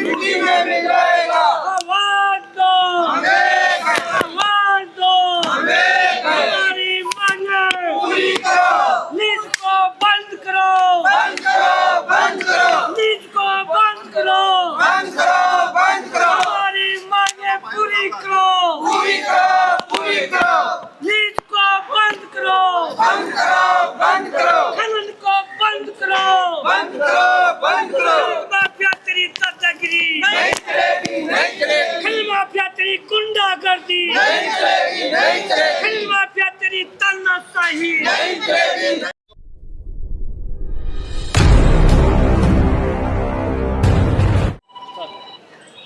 खिड़की में मिल जाएगा। आवाज दो, आवाज दो, हमारी मांगे पूरी करो, नीच को बंद करो, बंद करो, बंद करो, नीच को बंद करो, बंद करो, बंद करो, हमारी मांगे पूरी करो, पूरी करो, पूरी करो, नीच को बंद करो, बंद करो, बंद करो, खनन को बंद करो, बंद करो, बंद करो। माफिया तेरी दादागिरी नहीं चलेगी, नहीं चलेगी, खनन माफिया तेरी गुंडागर्दी, नहीं चलेगी, नहीं चलेगी, खनन माफिया तेरी तानाशाही, नहीं चलेगी।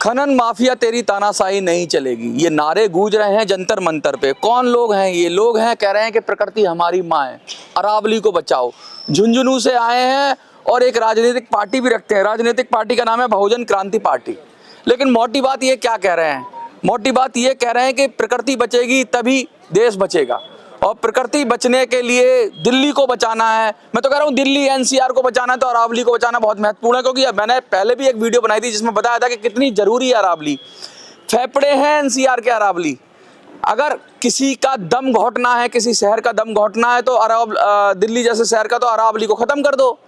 खनन माफिया तेरी तानाशाही नहीं चलेगी, ये नारे गूंज रहे हैं जंतर मंतर पे। कौन लोग हैं ये? लोग हैं कह रहे हैं कि प्रकृति हमारी माँ है, अरावली को बचाओ। झुंझुनू से आए हैं और एक राजनीतिक पार्टी भी रखते हैं। राजनीतिक पार्टी का नाम है बहुजन क्रांति पार्टी। लेकिन मोटी बात ये क्या कह रहे हैं? मोटी बात ये कह रहे हैं कि प्रकृति बचेगी तभी देश बचेगा, और प्रकृति बचने के लिए दिल्ली को बचाना है। मैं तो कह रहा हूँ दिल्ली एनसीआर को बचाना है तो अरावली को बचाना बहुत महत्वपूर्ण है, क्योंकि मैंने पहले भी एक वीडियो बनाई थी जिसमें बताया था कि कितनी जरूरी है अरावली। फेफड़े हैं एनसीआर के अरावली। अगर किसी का दम घोटना है, किसी शहर का दम घोटना है तो दिल्ली जैसे शहर का तो अरावली को खत्म कर दो।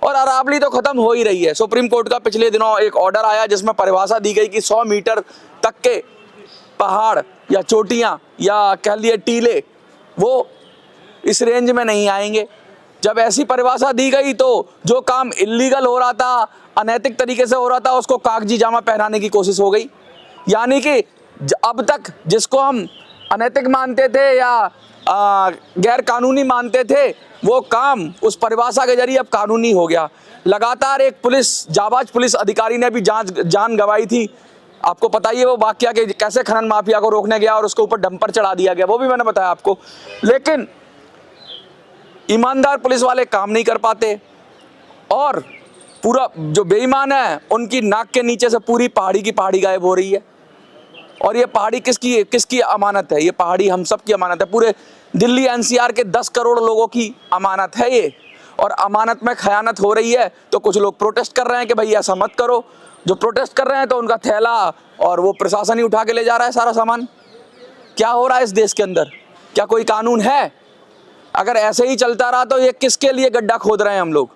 और अरावली तो खत्म हो ही रही है। सुप्रीम कोर्ट का पिछले दिनों एक ऑर्डर आया जिसमें परिभाषा दी गई कि 100 मीटर तक के पहाड़ या चोटियां या कह लिए टीले वो इस रेंज में नहीं आएंगे। जब ऐसी परिभाषा दी गई तो जो काम इल्लीगल हो रहा था, अनैतिक तरीके से हो रहा था, उसको कागजी जामा पहनाने की कोशिश हो गई। यानी कि अब तक जिसको हम अनैतिक मानते थे या गैर कानूनी मानते थे, वो काम उस परिभाषा के जरिए अब कानूनी हो गया। लगातार एक जाबाज पुलिस अधिकारी ने भी जान गंवाई थी। आपको पता ही है वो वाकया कि कैसे खनन माफिया को रोकने गया और उसके ऊपर डंपर चढ़ा दिया गया, वो भी मैंने बताया आपको। लेकिन ईमानदार पुलिस वाले काम नहीं कर पाते और पूरा जो बेईमान है उनकी नाक के नीचे से पूरी पहाड़ी की पहाड़ी गायब हो रही है। और ये पहाड़ी किसकी अमानत है? ये पहाड़ी हम सब की अमानत है, पूरे दिल्ली एनसीआर के 10 करोड़ लोगों की अमानत है ये। और अमानत में खयानत हो रही है तो कुछ लोग प्रोटेस्ट कर रहे हैं कि भाई ऐसा मत करो। जो प्रोटेस्ट कर रहे हैं तो उनका थैला और वो प्रशासन ही उठा के ले जा रहा है सारा सामान। क्या हो रहा है इस देश के अंदर? क्या कोई कानून है? अगर ऐसे ही चलता रहा तो ये किसके लिए गड्ढा खोद रहे हैं हम लोग?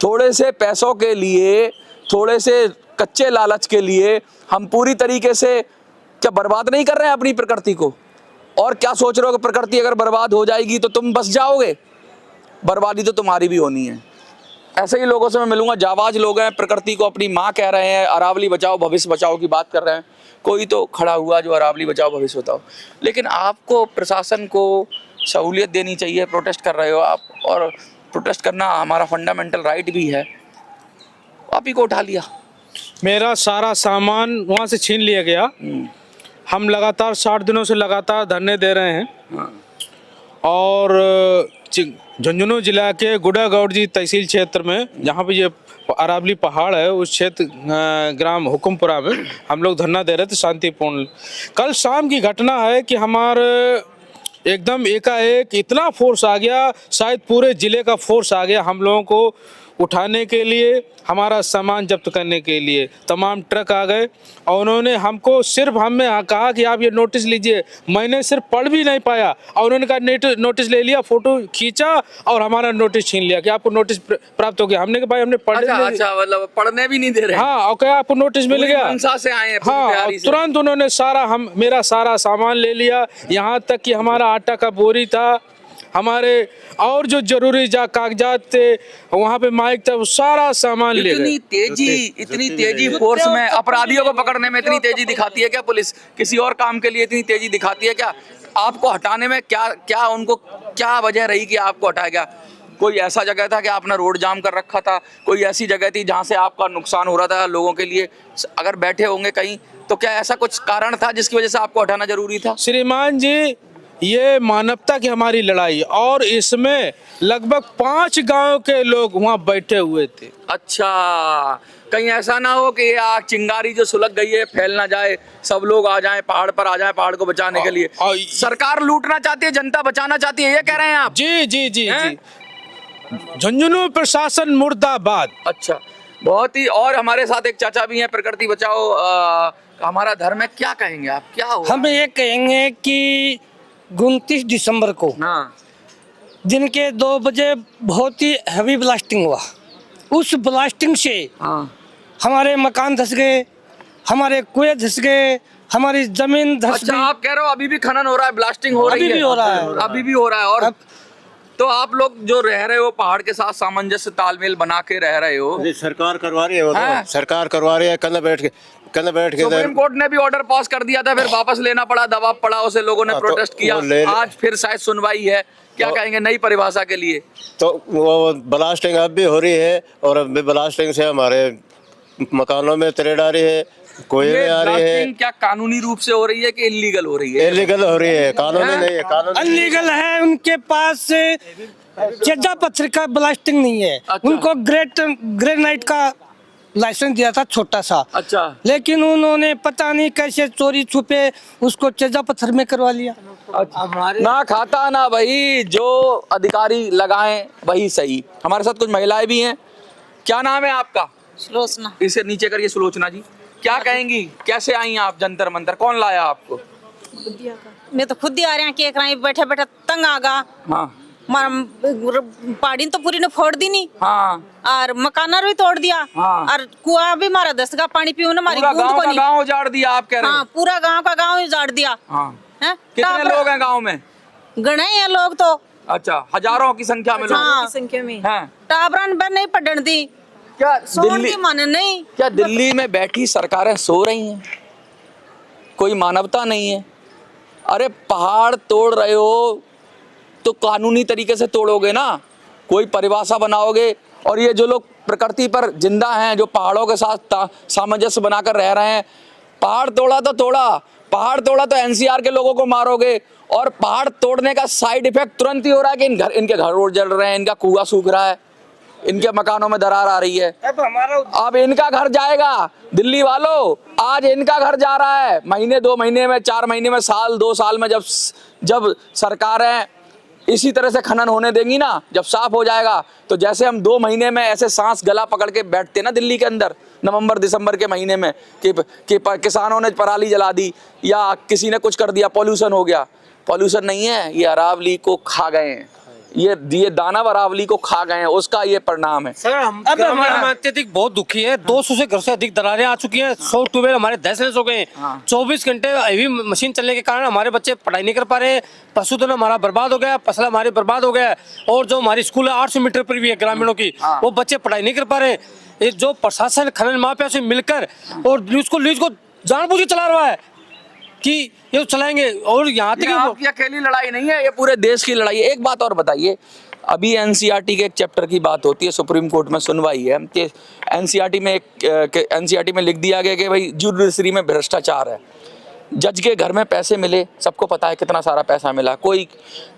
थोड़े से पैसों के लिए, थोड़े से कच्चे लालच के लिए हम पूरी तरीके से क्या बर्बाद नहीं कर रहे हैं अपनी प्रकृति को? और क्या सोच रहे हो कि प्रकृति अगर बर्बाद हो जाएगी तो तुम बस जाओगे? बर्बादी तो तुम्हारी भी होनी है। ऐसे ही लोगों से मैं मिलूंगा, जाबाज लोग हैं, प्रकृति को अपनी माँ कह रहे हैं, अरावली बचाओ भविष्य बचाओ की बात कर रहे हैं। कोई तो खड़ा हुआ जो अरावली बचाओ भविष्य बचाओ। लेकिन आपको प्रशासन को सहूलियत देनी चाहिए। प्रोटेस्ट कर रहे हो आप, और प्रोटेस्ट करना हमारा फंडामेंटल राइट भी है। आप ही को उठा लिया, मेरा सारा सामान वहाँ से छीन लिया गया। हम लगातार 60 दिनों से लगातार धरने दे रहे हैं। और झुंझुनू जिला के गुड़ागौड़ जी तहसील क्षेत्र में, जहाँ पे ये अरावली पहाड़ है, उस क्षेत्र ग्राम हुकुमपुरा में हम लोग धरना दे रहे थे शांतिपूर्ण। कल शाम की घटना है कि हमारे एकदम एकाएक इतना फोर्स आ गया, शायद पूरे जिले का फोर्स आ गया हम लोगों को उठाने के लिए, हमारा सामान जब्त करने के लिए। तमाम ट्रक आ गए और उन्होंने हमको सिर्फ हमें कहा कि आप ये नोटिस लीजिए। मैंने सिर्फ पढ़ भी नहीं पाया और उन्होंने कहा नोटिस ले लिया, फोटो खींचा और हमारा नोटिस छीन लिया कि आपको नोटिस प्राप्त हो गया। हमने कहा भाई हमने अच्छा, मतलब पढ़ने भी नहीं दे रहे। हाँ, और क्या आपको नोटिस मिल गया? मनसा से आए हैं। हाँ, तुरंत उन्होंने मेरा सारा सामान ले लिया। यहाँ तक कि हमारा आटा का बोरी था, हमारे और जो जरूरी कागजात थे, वहाँ पे माइक था, वो सारा सामान ले गए। इतनी तेजी फोर्स में अपराधियों को पकड़ने में इतनी तेजी दिखाती है क्या पुलिस? किसी और काम के लिए इतनी तेजी दिखाती है क्या? आपको हटाने में क्या वजह रही कि आपको हटाया गया? कोई ऐसा जगह था कि आपने रोड जाम कर रखा था? कोई ऐसी जगह थी जहाँ से आपका नुकसान हो रहा था लोगों के लिए? अगर बैठे होंगे कहीं तो क्या ऐसा कुछ कारण था जिसकी वजह से आपको हटाना जरूरी था? श्रीमान जी, ये मानवता की हमारी लड़ाई, और इसमें लगभग 5 गांव के लोग वहाँ बैठे हुए थे। अच्छा, कहीं ऐसा ना हो कि आग चिंगारी जो सुलग गई है फैल ना जाए, सब लोग आ जाएं, पहाड़ पर आ जाएं पहाड़ को बचाने के लिए। सरकार लूटना चाहती है, जनता बचाना चाहती है, ये कह रहे हैं आप? जी जी जी जी। झुंझुनू प्रशासन मुर्दाबाद। अच्छा, बहुत ही। और हमारे साथ एक चाचा भी हैं, प्रकृति बचाओ हमारा धर्म है, क्या कहेंगे आप, क्या हो? हम ये कहेंगे कि 29 दिसंबर को हाँ दिन के 2 बजे बहुत ही हैवी ब्लास्टिंग हुआ। उस ब्लास्टिंग से हाँ हमारे मकान धस गए, हमारे कुएं धस गए, हमारी जमीन धस अच्छा, गई। आप कह रहे हो अभी भी खनन हो रहा है, ब्लास्टिंग हो रही है? अभी भी हो रहा है। अभी भी हो रहा है। और अब- तो आप लोग जो रह रहे हो पहाड़ के साथ सामंजस्य तालमेल बना के रह रहे हो, नहीं, सरकार करवा रही है वो हैं? तो सरकार करवा रही है। कल बैठ के सुप्रीम कोर्ट ने भी ऑर्डर पास कर दिया था, फिर वापस लेना पड़ा, दबाव पड़ा उसे, लोगों ने हाँ, तो प्रोटेस्ट किया, वो ले- आज फिर शायद सुनवाई है। क्या तो- कहेंगे नई परिभाषा के लिए? तो वो ब्लास्टिंग अब भी हो रही है और अब भी ब्लास्टिंग से हमारे मकानों में तरेड़ आ रही है, कोयले ये आ रही है। ब्लास्टिंग क्या कानूनी रूप से हो रही है कि इलीगल हो रही है? इलीगल हो रही है, कानूनी नहीं है। कानूनी अनलीगल है। उनके पास चेजा पत्थर का ब्लास्टिंग नहीं है। अच्छा। उनको ग्रेनाइट का लाइसेंस दिया था छोटा सा, अच्छा, लेकिन उन्होंने पता नहीं कैसे चोरी छुपे उसको चेजा पत्थर में करवा लिया। ना खाता ना भाई, जो अधिकारी लगाएं वही सही। हमारे साथ कुछ महिलाएं भी हैं। क्या नाम है आपका? सुलोचना। इसे नीचे करिए। सुलोचना जी, क्या कहेंगी, कैसे आई आप जंतर मंतर, कौन लाया आपको? मैं तो खुद ही आ रहे हैं कि बैठे बैठे तंग आ गया। हाँ पहाड़ी तो पूरी ने फोड़ दी नहीं, हाँ, और मकाना भी तोड़ दिया, हाँ। और कुआं भी मारा 10 का पानी पीऊ ना, हमारी पूरा बूंद गांव को का नहीं। गांव उजाड़ दिया आप कह रहे हाँ, हो? पूरा गांव का गांव उजाड़ दिया। हाँ। हैं? कितने टाबर- लोग हैं गांव में? गणे हैं लोग तो। अच्छा, हजारों की संख्या में लोग हाँ, संख्या में हैं। टाबरन पर नहीं पढ़न दी, क्या सोन दिल्ली, की मन नहीं। क्या दिल्ली में बैठी सरकारें सो रही हैं? कोई मानवता नहीं है? अरे पहाड़ तोड़ रहे हो तो कानूनी तरीके से तोड़ोगे ना, कोई परिभाषा बनाओगे। और ये जो लोग प्रकृति पर जिंदा हैं, जो पहाड़ों के साथ सामंजस्य बनाकर रह रहे हैं, पहाड़ तोड़ा तो तोड़ा, पहाड़ तोड़ा तो एनसीआर के लोगों को मारोगे। और पहाड़ तोड़ने का साइड इफेक्ट तुरंत ही हो रहा है कि इनके घर रोड जल रहे हैं, इनका कुआं सूख रहा है, इनके मकानों में दरार आ रही है। अब इनका घर जाएगा, दिल्ली वालों, आज इनका घर जा रहा है। महीने 2 महीने में, 4 महीने में, साल 2 साल में जब सरकारें इसी तरह से खनन होने देंगी ना, जब साफ हो जाएगा, तो जैसे हम 2 महीने में ऐसे सांस गला पकड़ के बैठते ना दिल्ली के अंदर नवंबर दिसंबर के महीने में कि किसानों ने पराली जला दी या किसी ने कुछ कर दिया, पॉल्यूशन हो गया। पॉल्यूशन नहीं है, ये अरावली को खा गए हैं, ये दानव अरावली को खा गए हैं, उसका ये परिणाम है। सर अब हमारे अत्यधिक बहुत दुखी है। 200 से घर से अधिक दरारें आ चुकी हैं। 100 ट्यूबवेल हमारे दहशत हो गए हैं। 24 घंटे हेवी मशीन चलने के कारण हमारे बच्चे पढ़ाई नहीं कर पा रहे। पशुधन हमारा बर्बाद हो गया, फसल हमारी बर्बाद हो गया। और जो हमारी स्कूल है 800 मीटर पर भी है ग्रामीणों की, वो बच्चे पढ़ाई नहीं कर पा रहे। ये जो प्रशासन खनन माफिया से मिलकर और लीज को जानबूझ के चला रहा है कि ये तो चलाएंगे। और यहाँ ये तक आपकी अकेली लड़ाई नहीं है, ये पूरे देश की लड़ाई है। एक बात और बताइए, अभी एनसीईआरटी के एक चैप्टर की बात होती है, सुप्रीम कोर्ट में सुनवाई है कि एनसीईआरटी में लिख दिया गया कि भाई जुडिशरी में भ्रष्टाचार है। जज के घर में पैसे मिले, सबको पता है कितना सारा पैसा मिला। कोई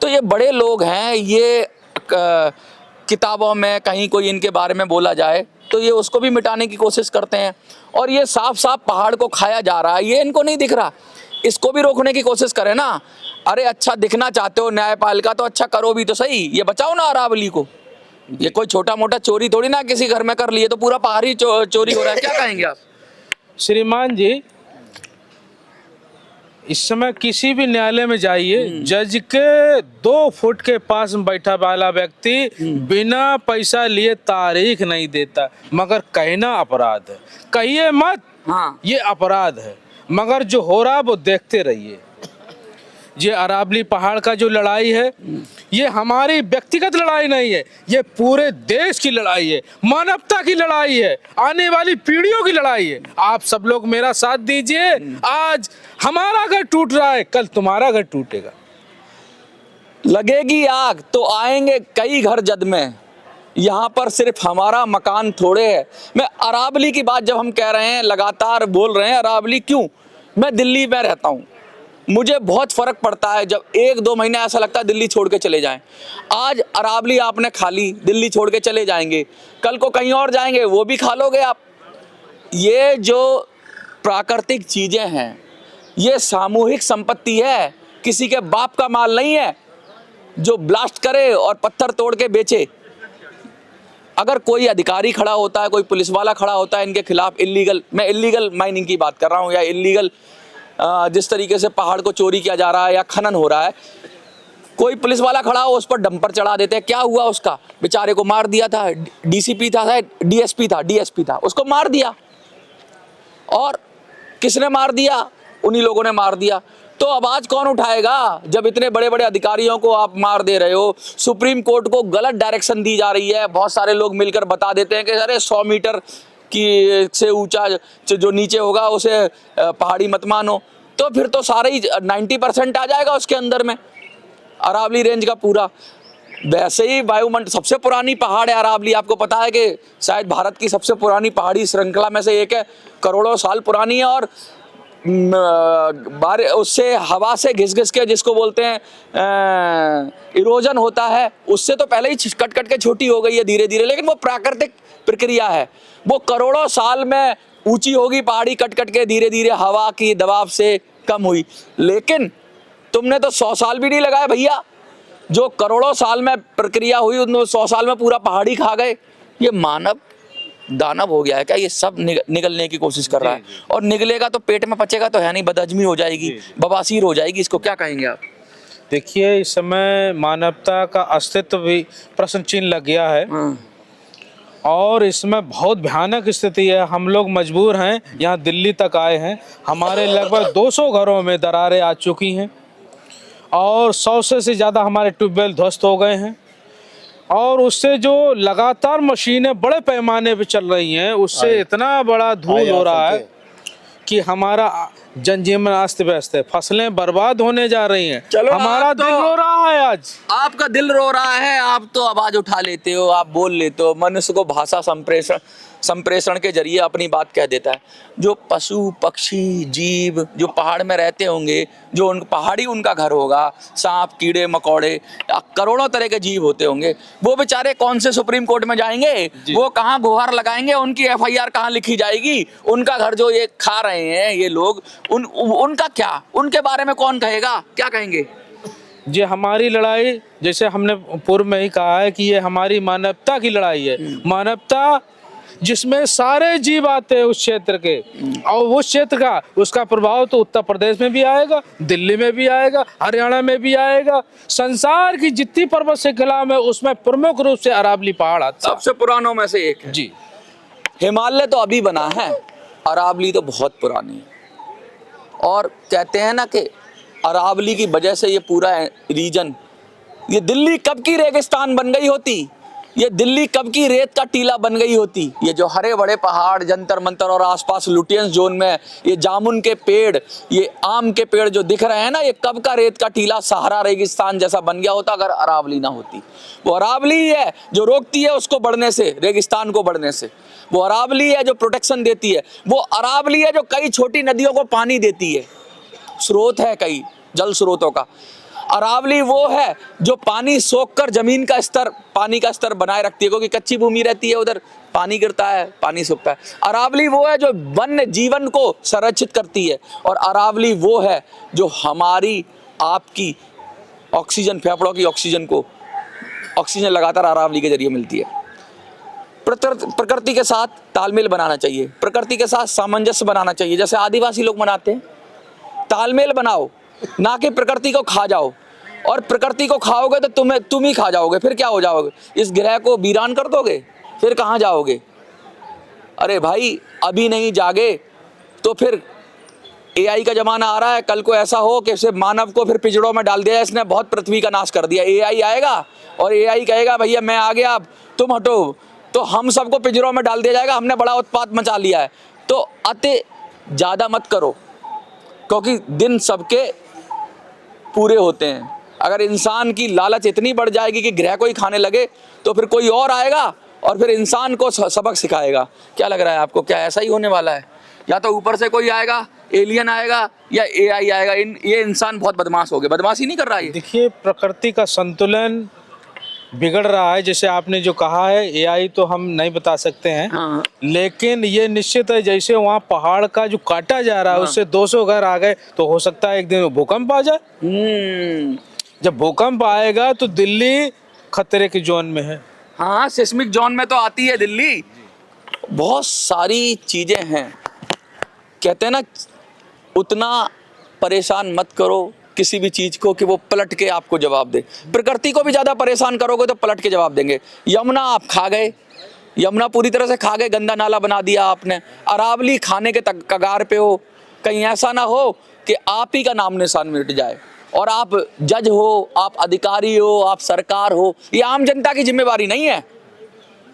तो ये बड़े लोग हैं, ये किताबों में कहीं कोई इनके बारे में बोला जाए तो ये उसको भी मिटाने की कोशिश करते हैं। और ये साफ साफ पहाड़ को खाया जा रहा है, ये इनको नहीं दिख रहा, इसको भी रोकने की कोशिश करें ना। अरे अच्छा दिखना चाहते हो न्यायपालिका, तो अच्छा करो भी तो सही, ये बचाओ ना अरावली को। ये कोई छोटा मोटा चोरी थोड़ी ना किसी घर में कर लिए तो पूरा पहाड़ी चोरी हो रहा है। क्या कहेंगे आप? श्रीमान जी, इस समय किसी भी न्यायालय में जाइए, जज के 2 फुट के पास में बैठा वाला व्यक्ति बिना पैसा लिए तारीख नहीं देता, मगर कहना अपराध है। कहिए मत, हाँ, ये अपराध है, मगर जो हो रहा है वो देखते रहिए। ये अरावली पहाड़ का जो लड़ाई है, ये हमारी व्यक्तिगत लड़ाई नहीं है, ये पूरे देश की लड़ाई है, मानवता की लड़ाई है, आने वाली पीढ़ियों की लड़ाई है। आप सब लोग मेरा साथ दीजिए। आज हमारा घर टूट रहा है, कल तुम्हारा घर टूटेगा। लगेगी आग तो आएंगे कई घर जद में, यहाँ पर सिर्फ हमारा मकान थोड़े है। मैं अरावली की बात जब हम कह रहे हैं, लगातार बोल रहे हैं अरावली, क्यों? मैं दिल्ली में रहता हूँ, मुझे बहुत फर्क पड़ता है जब 1-2 महीने ऐसा लगता है दिल्ली छोड़ के चले जाएं। आज अरावली आपने खा ली, दिल्ली छोड़ के चले जाएंगे, कल को कहीं और जाएंगे, वो भी खा लोगे आप। ये जो प्राकृतिक चीजें हैं, ये सामूहिक संपत्ति है, किसी के बाप का माल नहीं है जो ब्लास्ट करे और पत्थर तोड़ के बेचे। अगर कोई अधिकारी खड़ा होता है, कोई पुलिस वाला खड़ा होता है इनके खिलाफ इलीगल, मैं इलीगल माइनिंग की बात कर रहा हूँ, या इलीगल जिस तरीके से पहाड़ को चोरी किया जा रहा है या खनन हो रहा है, कोई पुलिस वाला खड़ा हो उस पर डंपर चढ़ा देते हैं। क्या हुआ उसका? बेचारे को मार दिया था, डीसीपी था, डीएसपी था, उसको मार दिया। और किसने मार दिया? उन्हीं लोगों ने मार दिया। तो आवाज कौन उठाएगा जब इतने बड़े बड़े अधिकारियों को आप मार दे रहे हो? सुप्रीम कोर्ट को गलत डायरेक्शन दी जा रही है, बहुत सारे लोग मिलकर बता देते हैं कि अरे 100 मीटर की से ऊंचा जो नीचे होगा उसे पहाड़ी मत मानो, तो फिर तो सारे ही 90% आ जाएगा उसके अंदर में, अरावली रेंज का पूरा। वैसे ही वायुमंडल सबसे पुरानी पहाड़ है अरावली, आपको पता है कि शायद भारत की सबसे पुरानी पहाड़ी श्रृंखला में से एक है, करोड़ों साल पुरानी है। और उससे हवा से घिस के जिसको बोलते हैं इरोजन होता है, उससे तो पहले ही कट के छोटी हो गई है धीरे धीरे, लेकिन वो प्राकृतिक प्रक्रिया है। वो करोड़ों साल में ऊंची होगी पहाड़ी, कट के धीरे धीरे हवा की दबाव से कम हुई। लेकिन तुमने तो 100 साल भी नहीं लगाए भैया, जो करोड़ों साल में प्रक्रिया हुई उन 100 साल में पूरा पहाड़ी खा गए। ये मानव दानव हो गया है क्या? ये सब निगलने की कोशिश कर रहा है, और निगलेगा तो पेट में पचेगा तो है नहीं, बदहजमी हो जाएगी, बवासीर हो जाएगी। इसको क्या कहेंगे आप? देखिए, इस समय मानवता का अस्तित्व भी प्रश्न चिन्ह लग गया है और इसमें बहुत भयानक स्थिति है। हम लोग मजबूर हैं, यहाँ दिल्ली तक आए हैं, हमारे लगभग 200 घरों में दरारें आ चुकी हैं और 100 से ज़्यादा हमारे ट्यूबवेल ध्वस्त हो गए हैं। और उससे जो लगातार मशीनें बड़े पैमाने पे चल रही हैं, उससे इतना बड़ा धूल हो रहा है कि हमारा जनजीवन अस्त व्यस्त है, फसलें बर्बाद होने जा रही हैं। हमारा दिल रो रहा है आज। आपका दिल रो रहा है, आप तो आवाज उठा लेते हो, आप बोल लेते हो, मनुष्य को भाषा संप्रेषण के जरिए अपनी बात कह देता है। जो पशु पक्षी जीव जो पहाड़ में रहते होंगे, जो पहाड़ी उनका घर होगा, सांप कीड़े मकोड़े करोड़ों तरह के जीव होते होंगे, वो बेचारे कौन से सुप्रीम कोर्ट में जाएंगे? वो कहाँ गुहार लगाएंगे? उनकी FIR कहाँ लिखी जाएगी? उनका घर जो ये खा रहे हैं ये लोग, उनका क्या, उनके बारे में कौन कहेगा? क्या कहेंगे? ये हमारी लड़ाई, जैसे हमने पूर्व में ही कहा है कि ये हमारी मानवता की लड़ाई है। मानवता जिसमें सारे जीव आते हैं उस क्षेत्र के, और उस क्षेत्र का उसका प्रभाव तो उत्तर प्रदेश में भी आएगा, दिल्ली में भी आएगा, हरियाणा में भी आएगा। संसार की जितनी पर्वत श्रृंखला में उसमें प्रमुख रूप से अरावली पहाड़ आता है, सबसे पुरानों में से एक है। जी, हिमालय तो अभी बना है, अरावली तो बहुत पुरानी है। और कहते हैं ना कि अरावली की वजह से ये पूरा रीजन, ये दिल्ली कब की रेगिस्तान बन गई होती, ये दिल्ली कब की रेत का टीला बन गई होती। ये जो हरे बड़े पहाड़, जंतर मंतर और आसपास लुटियंस जोन में ये जामुन के पेड़, ये आम के पेड़ जो दिख रहे हैं ना, ये कब का रेत का टीला सहारा रेगिस्तान जैसा बन गया होता अगर अरावली ना होती। वो अरावली ही है जो रोकती है उसको बढ़ने से, रेगिस्तान को बढ़ने से। वो अरावली है जो प्रोटेक्शन देती है। वो अरावली है जो कई छोटी नदियों को पानी देती है, स्रोत है कई जल स्रोतों का। अरावली वो है जो पानी सोखकर जमीन का स्तर, पानी का स्तर बनाए रखती है, क्योंकि कच्ची भूमि रहती है, उधर पानी गिरता है, पानी सूखता है। अरावली वो है जो वन्य जीवन को संरक्षित करती है, और अरावली वो है जो हमारी आपकी ऑक्सीजन, फेफड़ों की ऑक्सीजन को, ऑक्सीजन लगातार अरावली के जरिए मिलती है। प्रकृति के साथ तालमेल बनाना चाहिए, प्रकृति के साथ सामंजस्य बनाना चाहिए, जैसे आदिवासी लोग मनाते हैं। तालमेल बनाओ, ना कि प्रकृति को खा जाओ, और प्रकृति को खाओगे तो तुम ही खा जाओगे, फिर क्या हो जाओगे? इस ग्रह को वीरान कर दोगे, फिर कहाँ जाओगे? अरे भाई, अभी नहीं जागे तो फिर AI का जमाना आ रहा है, कल को ऐसा हो कि सिर्फ मानव को फिर पिंजड़ों में डाल दिया, इसने बहुत पृथ्वी का नाश कर दिया। AI आएगा और AI कहेगा भैया मैं आ गया, अब तुम हटो, तो हम सबको पिंजड़ों में डाल दिया जाएगा, हमने बड़ा उत्पात मचा लिया है। तो अति ज़्यादा मत करो, क्योंकि दिन सबके पूरे होते हैं। अगर इंसान की लालच इतनी बढ़ जाएगी कि ग्रह को ही खाने लगे, तो फिर कोई और आएगा और फिर इंसान को सबक सिखाएगा। क्या लग रहा है आपको, क्या ऐसा ही होने वाला है? या तो ऊपर से कोई आएगा, एलियन आएगा, या AI आएगा। ये इंसान बहुत बदमाश हो गया, बदमाशी नहीं कर रहा है। देखिए, प्रकृति का संतुलन बिगड़ रहा है। जैसे आपने जो कहा है, AI तो हम नहीं बता सकते हैं, हाँ। लेकिन ये निश्चित है, जैसे वहाँ पहाड़ का जो काटा जा रहा है, हाँ। उससे 200 घर आ गए, तो हो सकता है एक दिन भूकंप आ जाए। जब भूकंप आएगा तो दिल्ली खतरे की जोन में है। हाँ, सिस्मिक जोन में तो आती है दिल्ली। बहुत सारी चीजें हैं, कहते हैं ना, उतना परेशान मत करो किसी भी चीज को कि वो पलट के आपको जवाब दे। प्रकृति को भी ज्यादा परेशान करोगे तो पलट के जवाब देंगे। यमुना आप खा गए, यमुना पूरी तरह से खा गए, गंदा नाला बना दिया आपने। अरावली खाने के कगार पे हो, कहीं ऐसा ना हो कि आप ही का नाम निशान मिट जाए। और आप जज हो, आप अधिकारी हो, आप सरकार हो, ये आम जनता की जिम्मेवारी नहीं है,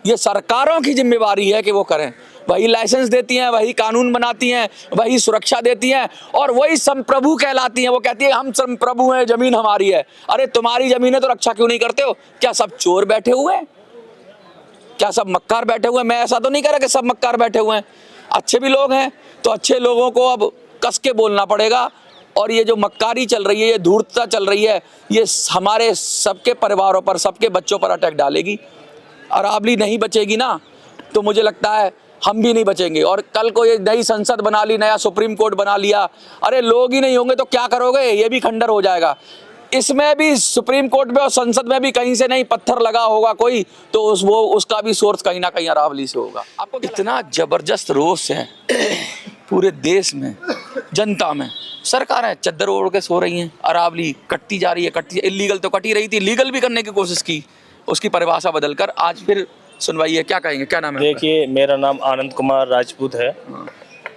ये सरकारों की जिम्मेवारी है कि वो करें। वही लाइसेंस देती हैं, वही कानून बनाती हैं, वही सुरक्षा देती हैं, और वही संप्रभु कहलाती हैं। वो कहती है हम संप्रभु हैं, जमीन हमारी है। अरे तुम्हारी जमीन है तो रक्षा क्यों नहीं करते हो? क्या सब चोर बैठे हुए हैं? क्या सब मक्कार बैठे हुए हैं? मैं ऐसा तो नहीं कह रहा कि सब मक्कार बैठे हुए हैं, अच्छे भी लोग हैं। तो अच्छे लोगों को अब कस के बोलना पड़ेगा। और ये जो मक्कारी चल रही है, ये धूर्तता चल रही है, ये हमारे सबके परिवारों पर, सबके बच्चों पर अटैक डालेगी। अरावली नहीं बचेगी ना, तो मुझे लगता है हम भी नहीं बचेंगे। और कल को ये नई संसद बना ली, नया सुप्रीम कोर्ट बना लिया, अरे लोग ही नहीं होंगे तो क्या करोगे? ये भी खंडर हो जाएगा। इसमें भी सुप्रीम कोर्ट में और संसद में भी कहीं से नहीं पत्थर लगा होगा कोई, तो उसका भी सोर्स कहीं ना कहीं अरावली से होगा। आपको इतना जबरदस्त रोष है पूरे देश में, जनता में। सरकारें चद्दर ओढ़ के सो रही हैं, अरावली कटती जा रही है, इलीगल तो कटी रही थी, लीगल भी करने की कोशिश की, उसकी परिभाषा बदलकर आज फिर सुनवाई है। क्या कहेंगे, क्या नाम है? देखिए, मेरा नाम आनंद कुमार राजपूत है।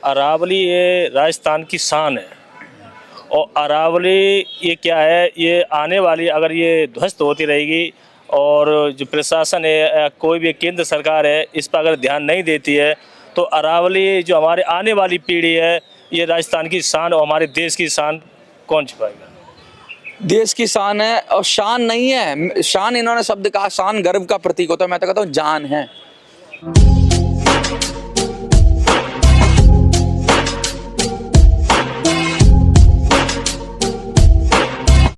अरावली ये राजस्थान की शान है, और अरावली ये क्या है, ये आने वाली अगर ये ध्वस्त होती रहेगी और जो प्रशासन है, कोई भी केंद्र सरकार है, इस पर अगर ध्यान नहीं देती है, तो अरावली जो हमारे आने वाली पीढ़ी है, ये राजस्थान की शान और हमारे देश की शान कौन छिपाएगा? देश की शान है, और शान नहीं है, शान इन्होंने शब्द कहा, शान गर्व का प्रतीक होता है। मैं तो कहता हूँ जान है।